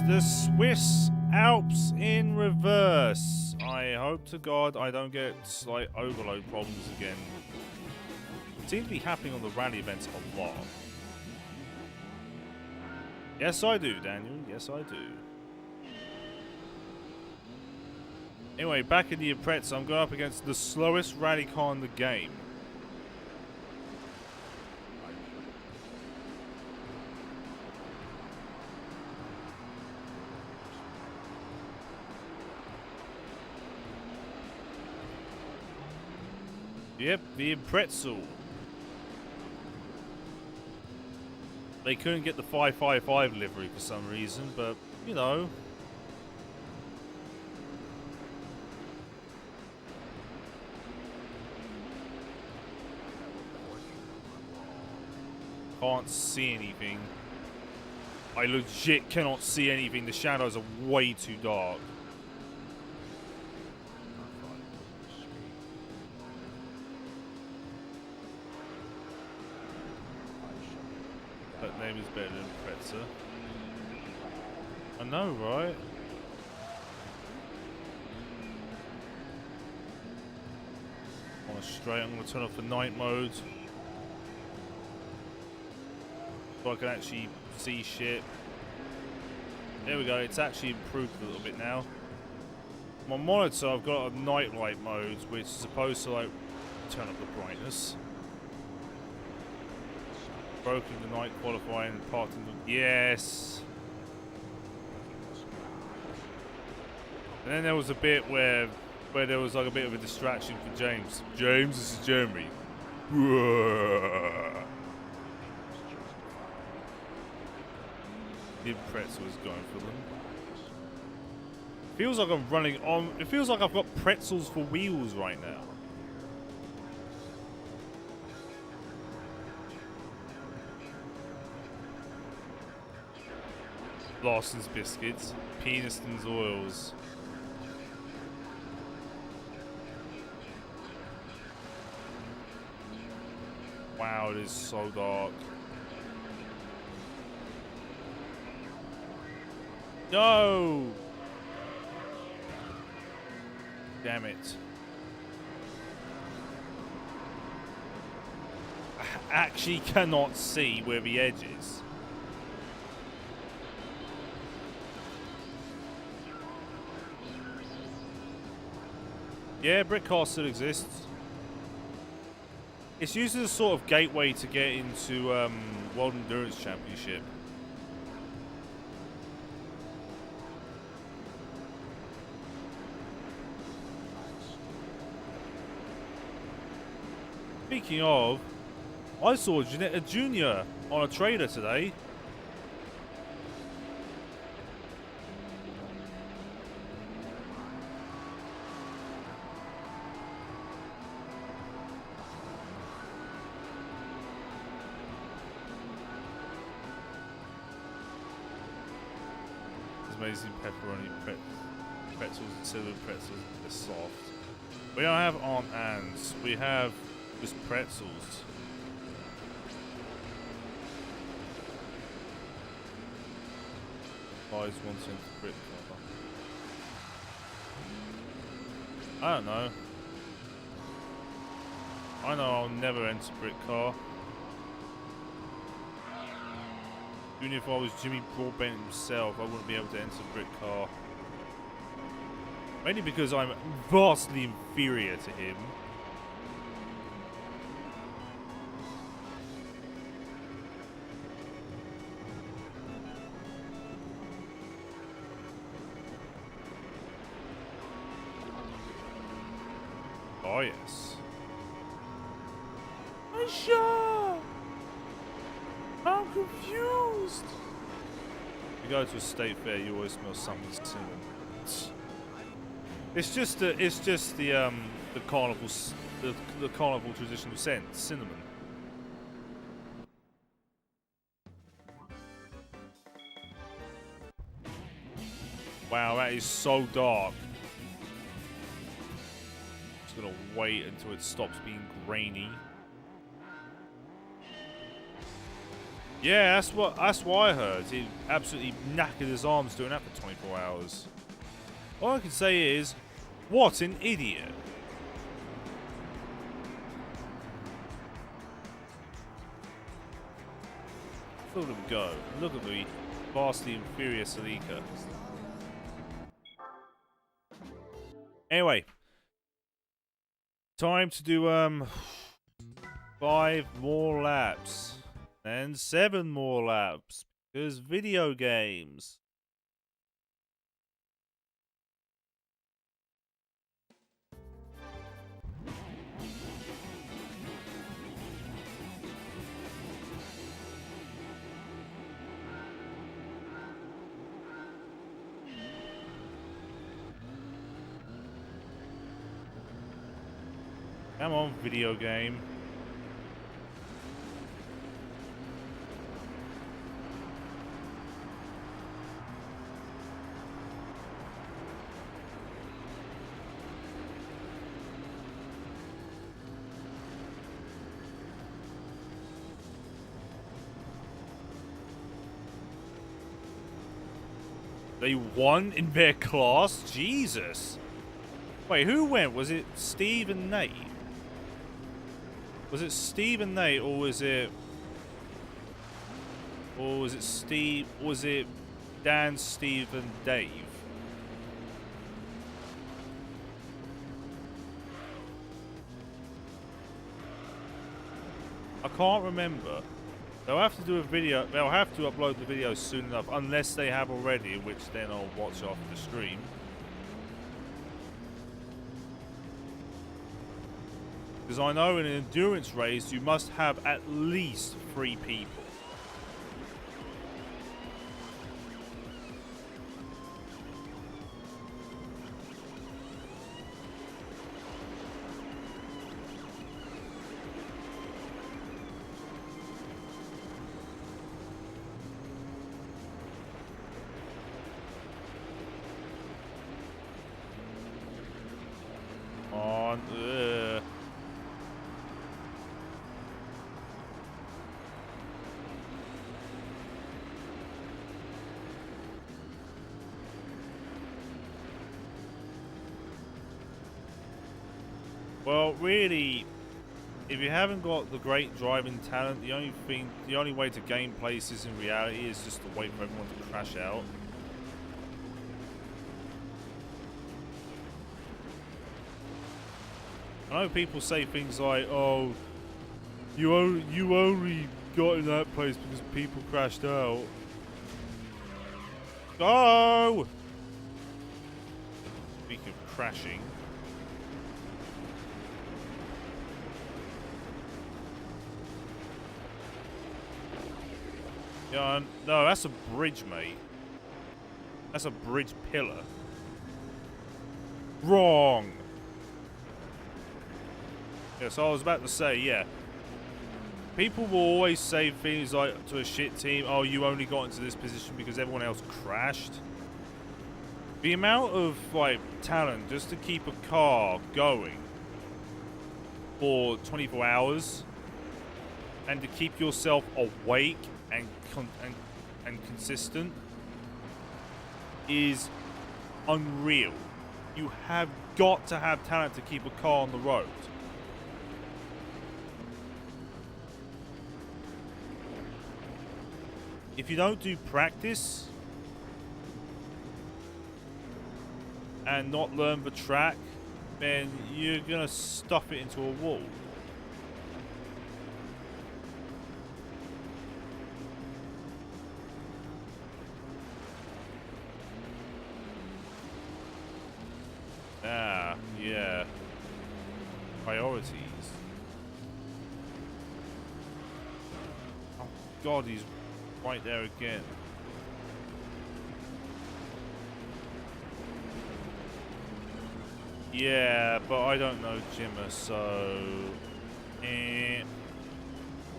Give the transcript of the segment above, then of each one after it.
the Swiss Alps in reverse. I hope to God I don't get like overload problems again. It seems to be happening on the rally events a lot. Yes, I do, Daniel. Yes, I do. Anyway, back in the Aprets, I'm going up against the slowest rally car in the game. Yep, the Pretzel. They couldn't get the 555 livery for some reason, but, you know. Can't see anything. I legit cannot see anything. The shadows are way too dark. That name is better than Pretzer. I know, right? On a straight, I'm going to turn off the night mode. So I can actually see shit. There we go, it's actually improved a little bit now. My monitor, I've got a night light mode, which is supposed to like turn up the brightness. Broken the night qualifying, parting the... Yes! And then there was a bit where there was like a bit of a distraction for James. James, this is Jeremy. The Pretzel was going for them. Feels like I'm running on... It feels like I've got pretzels for wheels right now. Lawson's biscuits, Peniston's oils. Wow, it is so dark. No! Damn it. I actually cannot see where the edge is. Yeah, brick car still exists. It's used as a sort of gateway to get into World Endurance Championship. Speaking of, I saw Janetta Jr. on a trailer today. Amazing pepperoni pretzels and cinnamon pretzels. They're soft. We don't have Aunt Anne's. We have just pretzels. Guys wanting brick car. I don't know. I know I'll never enter brick car. Even if I was Jimmy Broadbent himself, I wouldn't be able to enter brick car. Mainly because I'm vastly inferior to him. Oh yes. Aisha! I'm confused. You go to a state fair, you always smell something cinnamon. It's just the carnival, the carnival traditional scent, cinnamon. Wow, that is so dark. Just gonna wait until it stops being grainy. Yeah, that's what I heard. He absolutely knackered his arms doing that for 24 hours. All I can say is, what an idiot. Look at him go. Look at the vastly inferior Salika. Anyway, time to do 5 more laps and 7 more laps because video games. Come on, video game. They won in their class? Jesus. Wait, who went? Was it Steve and Nate? Was it Steve and Nate, or was it... Or was it Steve... Was it Dan, Steve, and Dave? I can't remember. They'll have to do a video... They'll have to upload the video soon enough, unless they have already, which then I'll watch after the stream. Because I know in an endurance race, you must have at least 3 people. On, Well, really, if you haven't got the great driving talent, the only way to gain places in reality is just to wait for everyone to crash out. I know people say things like, "Oh, you only got in that place because people crashed out." Go! Speaking of crashing. Yeah, no, that's a bridge, mate. That's a bridge pillar. Wrong! Yeah, so I was about to say, yeah. People will always say things like to a shit team, "Oh, you only got into this position because everyone else crashed." The amount of, like, talent just to keep a car going for 24 hours and to keep yourself awake and consistent is unreal. You have got to have talent to keep a car on the road. If you don't do practice and not learn the track, then you're gonna stuff it into a wall. Ah, yeah. Priorities. Oh God, he's right there again. Yeah, but I don't know Jimmer, so... I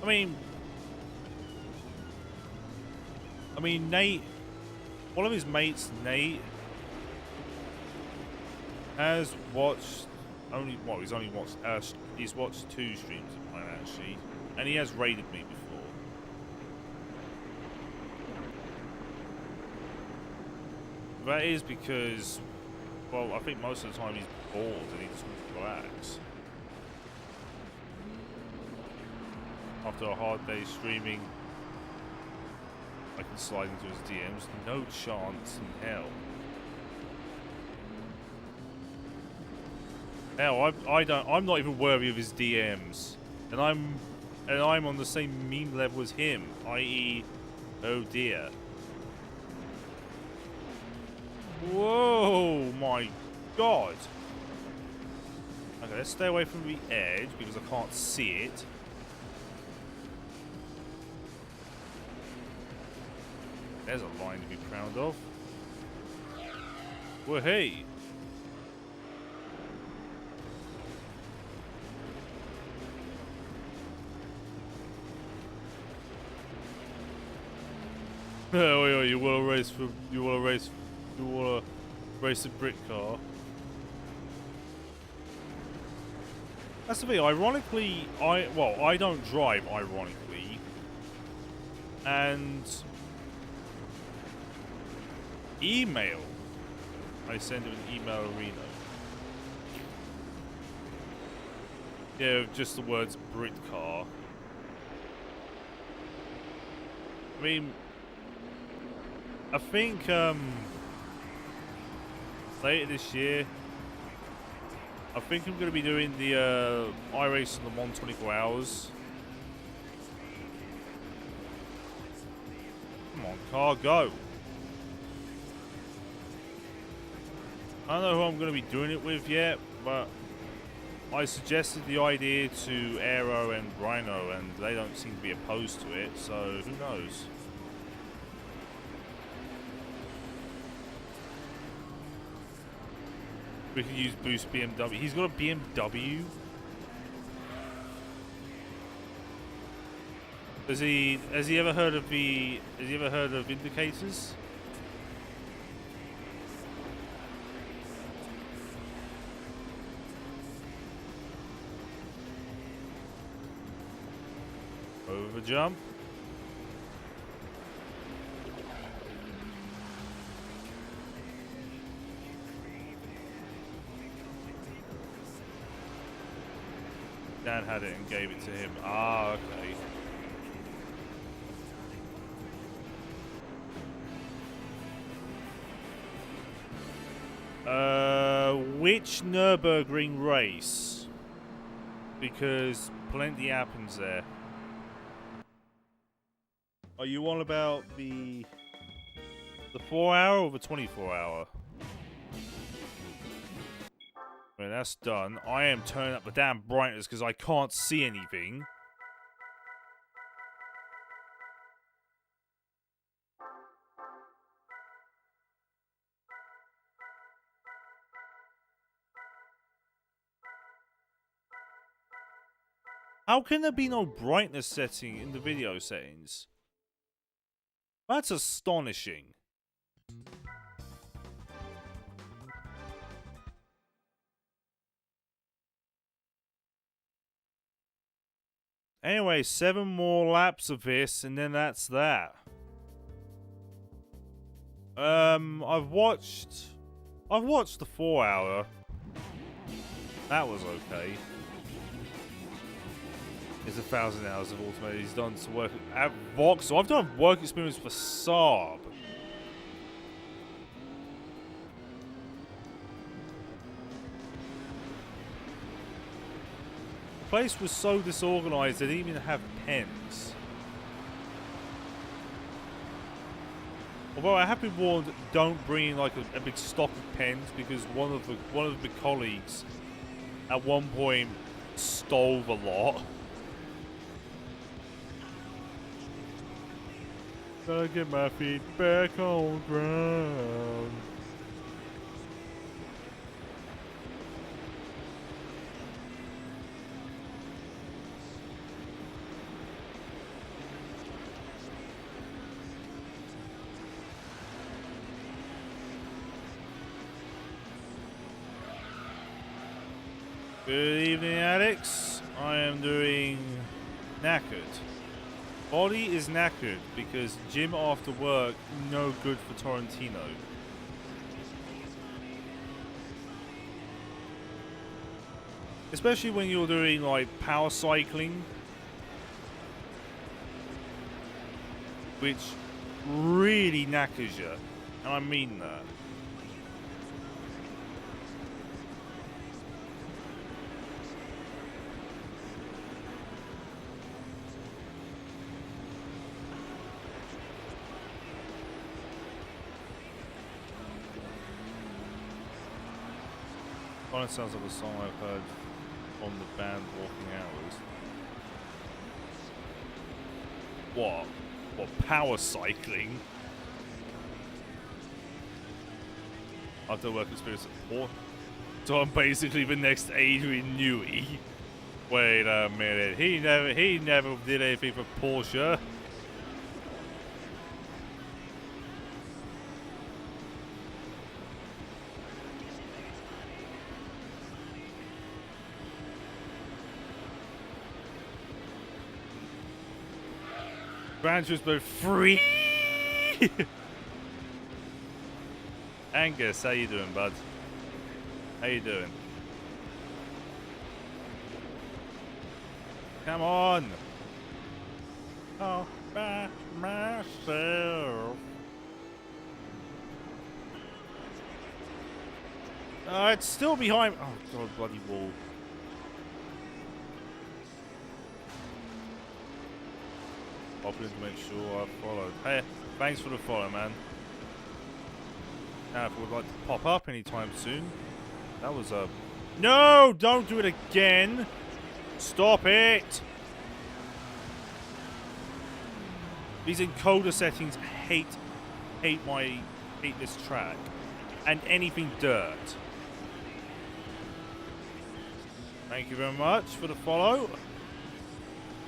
mean, Nate... One of his mates, Nate, has watched only... Well, he's watched 2 streams of mine, actually. And he has raided me before. That is because, well, I think most of the time he's bored and he just wants to relax. After a hard day streaming, I can slide into his DMs. No chance in hell. Hell, I'm not even worthy of his DMs, and I'm on the same meme level as him, i.e., oh dear. Whoa, my God. Okay, let's stay away from the edge because I can't see it. There's a line to be proud of. Well, hey. Oh, you want to race a brick car. That's the thing. Ironically, I don't drive. Ironically, and email. I send him an email arena. Yeah, just the words Brit car. I mean, I think later this year, I think I'm going to be doing the iRace in the Mon 24 hours. Come on, car, go. I don't know who I'm going to be doing it with yet, but I suggested the idea to Aero and Rhino, and they don't seem to be opposed to it, so who knows? We can use Boost BMW. He's got a BMW? Has he ever heard of indicators? Over jump. Dan had it and gave it to him. Ah, okay. Which Nürburgring race? Because plenty happens there. Are you on about the 4-hour or the 24-hour? When that's done, I am turning up the damn brightness because I can't see anything. How can there be no brightness setting in the video settings? That's astonishing. Anyway, 7 more laps of this, and then that's that. I've watched the 4-hour. That was okay. It's 1,000 hours of automated. He's done some work at Vox. So I've done work experience for Saab. The place was so disorganized they didn't even have pens. Although I have been warned, don't bring in like a big stock of pens because one of the colleagues at one point stole the lot. Gotta get my feet back on ground. Good evening, addicts. I am doing knackered. Body is knackered because gym after work, no good for Torrentino. Especially when you're doing like power cycling, which really knackers you, and I mean that. Kind of sounds like a song I've heard on the band Walking Hours. What? What, power cycling? After work experience at Port. So I'm basically the next Adrian Newey. Wait a minute. He never did anything for Porsche. Gran Turismo 3. Angus, how you doing, bud? How you doing? Come on. Oh, by myself. It's still behind. Oh god, bloody wall. Popping to make sure I followed. Hey, thanks for the follow, man. Now, if you would like to pop up anytime soon, that was a... No! Don't do it again! Stop it! These encoder settings hate this track. And anything dirt. Thank you very much for the follow.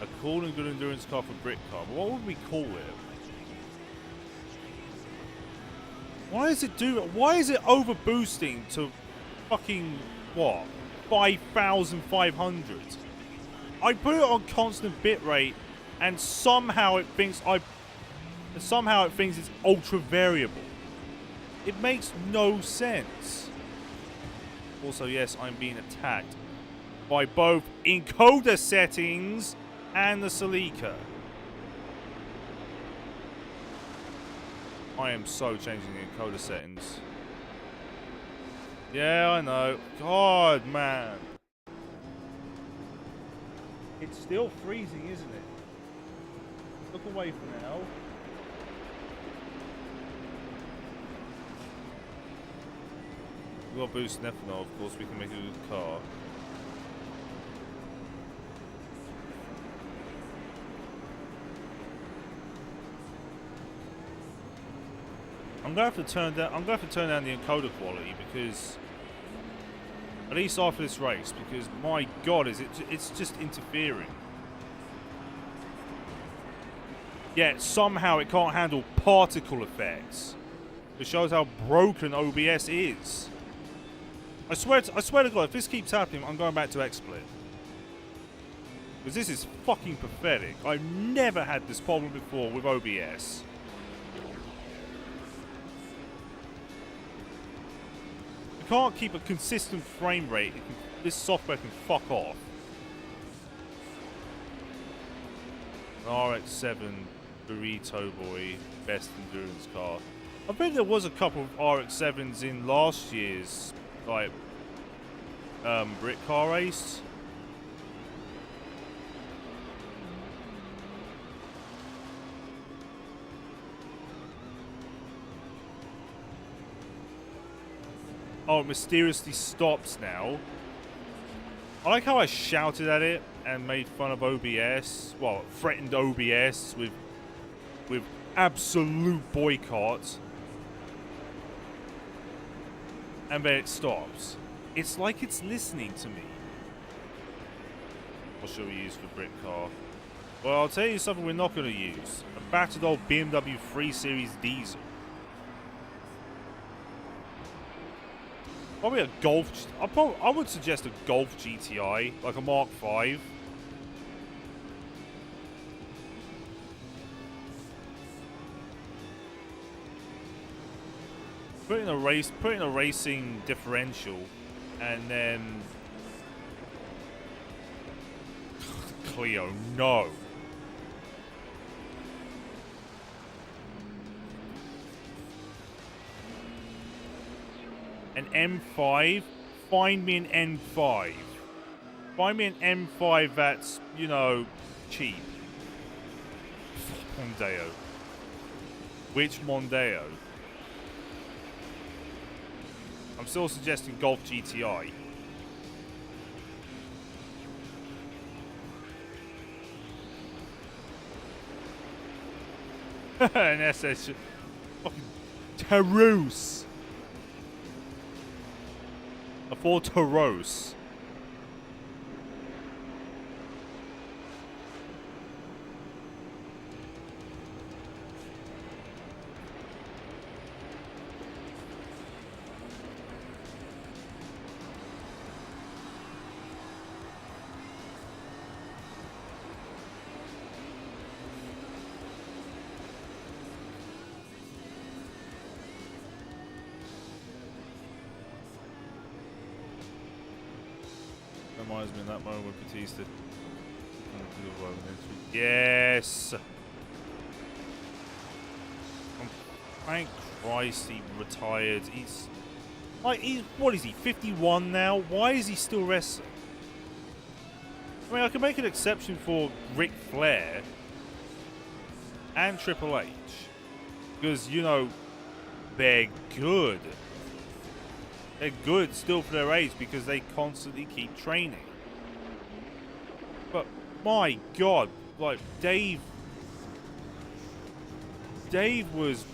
A cool and good endurance car for Brit car. But what would we call it? Why is it over boosting to fucking what? 5,500? I put it on constant bitrate and somehow it thinks it's ultra variable. It makes no sense. Also, yes, I'm being attacked by both encoder settings and the Celica. I am so changing the encoder settings. Yeah, I know. God, man. It's still freezing, isn't it? Look away for now. We've got boost and ethanol, of course, we can make a good car. I'm gonna have to turn down the encoder quality because at least after this race, because my god, it's just interfering. Yet somehow it can't handle particle effects. It shows how broken OBS is. I swear to God, if this keeps happening, I'm going back to XSplit. Because this is fucking pathetic. I've never had this problem before with OBS. Can't keep a consistent frame rate. This software can fuck off. RX-7 Burrito Boy best endurance car. I bet there was a couple of RX-7s in last year's like Brit car race. Oh, it mysteriously stops now. I like how I shouted at it and made fun of OBS. Well, threatened OBS with absolute boycott. And then it stops. It's like it's listening to me. What shall we use for Brit car? Well, I'll tell you something we're not going to use. A battered old BMW 3 Series diesel. Probably a Golf. I would suggest a Golf GTI, like a Mark V. Put in a racing differential, and then Clio. No. An M5? Find me an M5. Find me an M5 that's, you know, cheap. Mondeo. Which Mondeo? I'm still suggesting Golf GTI. An SS. Fucking Taurus. A Ford Taurus. Reminds me of that moment with Batista. Yes! Thank Christ he retired. He's like, what is he, 51 now? Why is he still wrestling? I mean, I can make an exception for Ric Flair and Triple H. Because, you know, they're good. They're good still for their age because they constantly keep training. But my God, like Dave was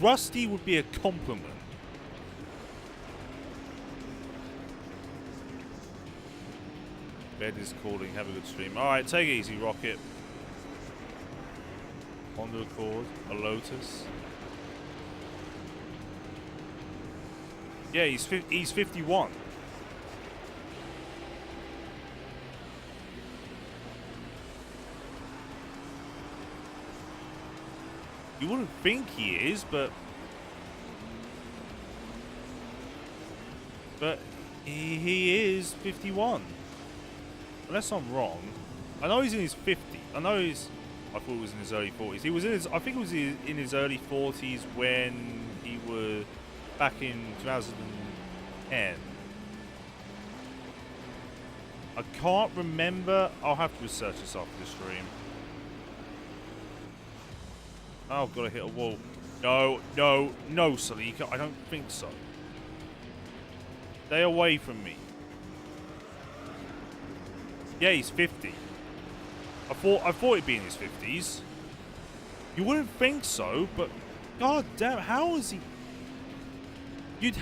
rusty would be a compliment. Bed is calling. Have a good stream. All right, take it easy, Rocket. Honda Accord, a Lotus. Yeah, he's 51. You wouldn't think he is, but he is 51. Unless I'm wrong. I know he's in his 50s. I thought he was in his early 40s. He was in his, I think it was in his early 40s when he was back in 2010. I can't remember. I'll have to research this after the stream. Oh, I've got to hit a wall. No, Salika. I don't think so. Stay away from me. Yeah, he's 50. I thought he'd be in his 50s. You wouldn't think so, but god damn, how is he? You'd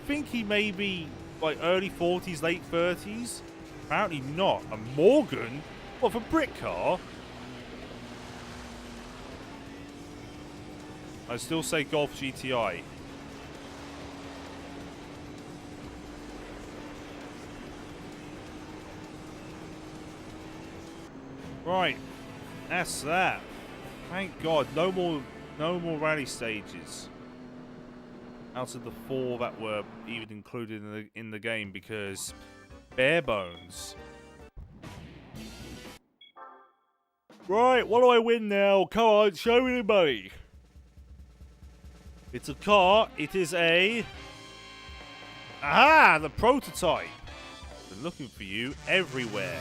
think he may be like early 40s, late 30s. Apparently not. A Morgan? What, for brick car? I still say Golf GTI. Right, that's that. Thank God, no more rally stages. Out of the 4 that were even included in the game, because bare bones. Right, what do I win now? Come on, show me the money. It's a car. It is a... Aha! The prototype. Been looking for you everywhere.